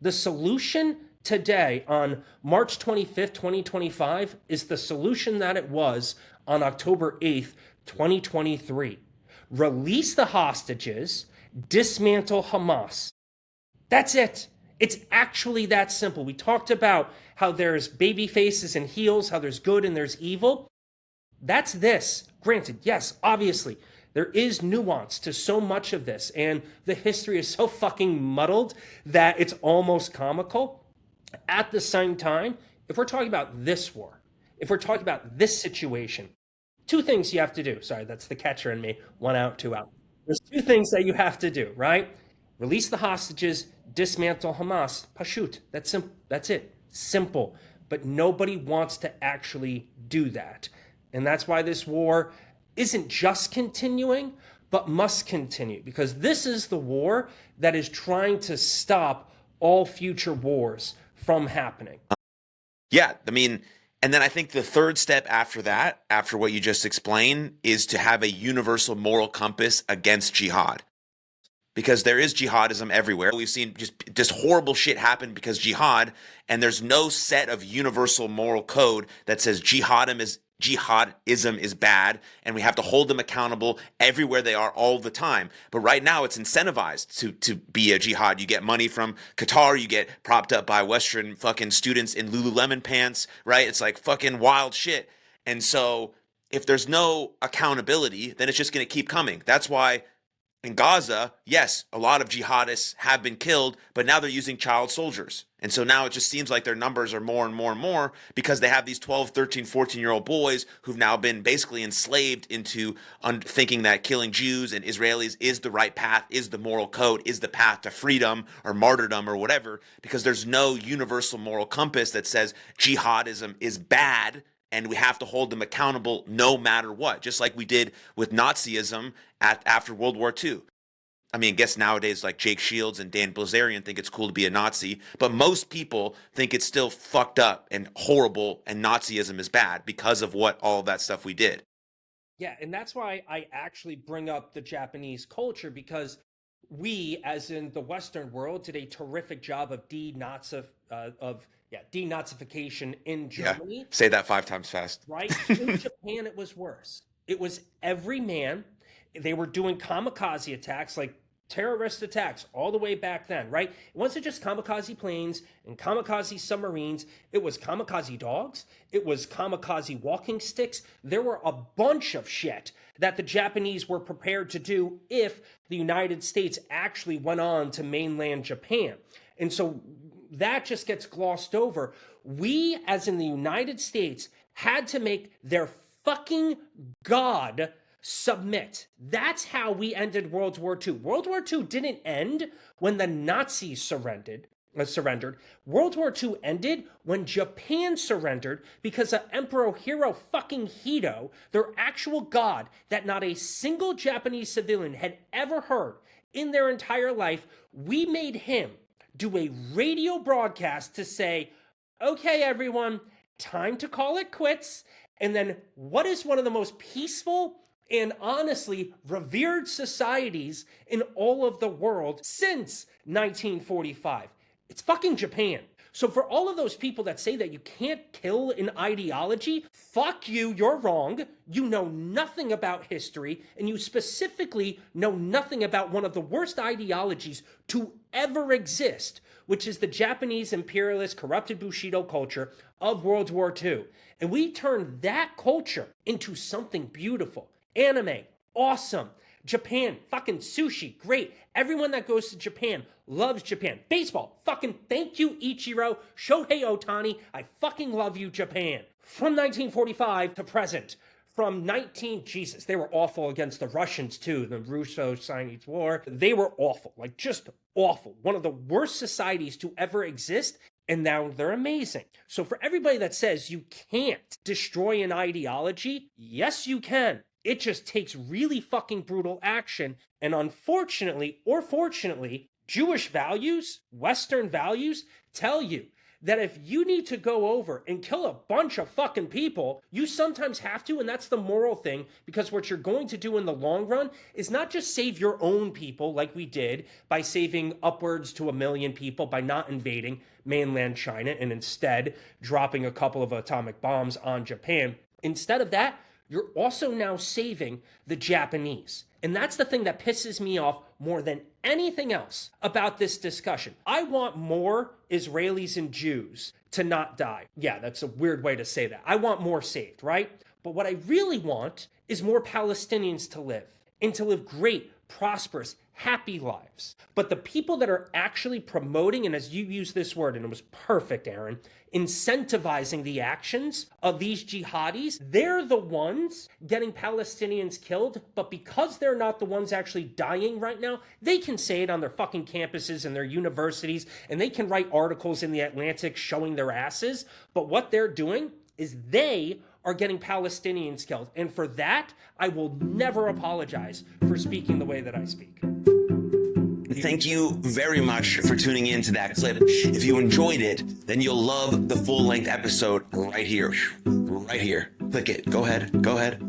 The solution today on March 25th, 2025 is the solution that it was on October 8th, 2023. Release the hostages, dismantle Hamas. That's it. It's actually that simple. We talked about how there's baby faces and heels, how there's good and there's evil. That's this. Granted, yes, obviously, there is nuance to so much of this, and the history is so fucking muddled that it's almost comical. At the same time, if we're talking about this war, if we're talking about this situation, two things you have to do. Sorry, that's the catcher in me. One out, two out. There's two things that you have to do, right? Release the hostages, dismantle Hamas. Pashut. That's simple. That's it. Simple. But nobody wants to actually do that. And that's why this war isn't just continuing, but must continue. Because this is the war that is trying to stop all future wars from happening. Yeah, I mean, and then I think the third step after that, after what you just explained, is to have a universal moral compass against jihad. Because there is jihadism everywhere. We've seen just horrible shit happen because jihad, and there's no set of universal moral code that says jihadism is bad, and we have to hold them accountable everywhere they are all the time. But right now it's incentivized to be a jihad. You get money from Qatar, you get propped up by Western fucking students in Lululemon pants, right? It's like fucking wild shit. And so if there's no accountability, then it's just going to keep coming. That's why in Gaza, yes, a lot of jihadists have been killed, but now they're using child soldiers. And so now it just seems like their numbers are more and more and more because they have these 12, 13, 14-year-old boys who've now been basically enslaved into thinking that killing Jews and Israelis is the right path, is the moral code, is the path to freedom or martyrdom or whatever, because there's no universal moral compass that says jihadism is bad and we have to hold them accountable no matter what, just like we did with Nazism after World War II. I mean, I guess nowadays like Jake Shields and Dan Bilzerian think it's cool to be a Nazi, but most people think it's still fucked up and horrible and Nazism is bad because of what all of that stuff we did. Yeah, and that's why I actually bring up the Japanese culture, because we, as in the Western world, did a terrific job of denazification in Germany. Yeah, say that 5 times fast. Right? In Japan, it was worse. It was every man. They were doing kamikaze attacks, like terrorist attacks, all the way back then, right? It wasn't just kamikaze planes and kamikaze submarines. It was kamikaze dogs. It was kamikaze walking sticks. There were a bunch of shit that the Japanese were prepared to do if the United States actually went on to mainland Japan. And so that just gets glossed over. We, as in the United States, had to make their fucking God submit. That's how we ended World War II. World War II didn't end when the Nazis surrendered. World War II ended when Japan surrendered because of Emperor Hirohito, their actual god that not a single Japanese civilian had ever heard in their entire life. We made him do a radio broadcast to say, okay, everyone, time to call it quits. And then what is one of the most peaceful and honestly revered societies in all of the world since 1945? It's fucking Japan. So for all of those people that say that you can't kill an ideology, fuck you, you're wrong. You know nothing about history, and you specifically know nothing about one of the worst ideologies to ever exist, which is the Japanese imperialist corrupted Bushido culture of World War II. And we turned that culture into something beautiful. Anime, awesome. Japan, fucking sushi, great. Everyone that goes to Japan loves Japan. Baseball, fucking thank you, Ichiro, Shohei Ohtani. I fucking love you, Japan. From 1945 to present, Jesus, they were awful against the Russians too, the Russo-Chinese War. They were awful, like just awful. One of the worst societies to ever exist, and now they're amazing. So for everybody that says you can't destroy an ideology, yes, you can. It just takes really fucking brutal action. And unfortunately, or fortunately, Jewish values, Western values, tell you that if you need to go over and kill a bunch of fucking people, you sometimes have to, and that's the moral thing, because what you're going to do in the long run is not just save your own people like we did by saving upwards to 1 million people by not invading mainland China and instead dropping a couple of atomic bombs on Japan. Instead of that, you're also now saving the Japanese. And that's the thing that pisses me off more than anything else about this discussion. I want more Israelis and Jews to not die. Yeah, that's a weird way to say that. I want more saved, right? But what I really want is more Palestinians to live, and to live great, prosperous, happy lives. But the people that are actually promoting, and as you use this word, and it was perfect, Aaron, incentivizing the actions of these jihadis, they're the ones getting Palestinians killed, but because they're not the ones actually dying right now, they can say it on their fucking campuses and their universities, and they can write articles in the Atlantic showing their asses, but what they're doing is they are getting Palestinians killed. And for that, I will never apologize for speaking the way that I speak. Thank you very much for tuning in to that clip. If you enjoyed it, then you'll love the full-length episode right here. Right here. Click it. Go ahead. Go ahead.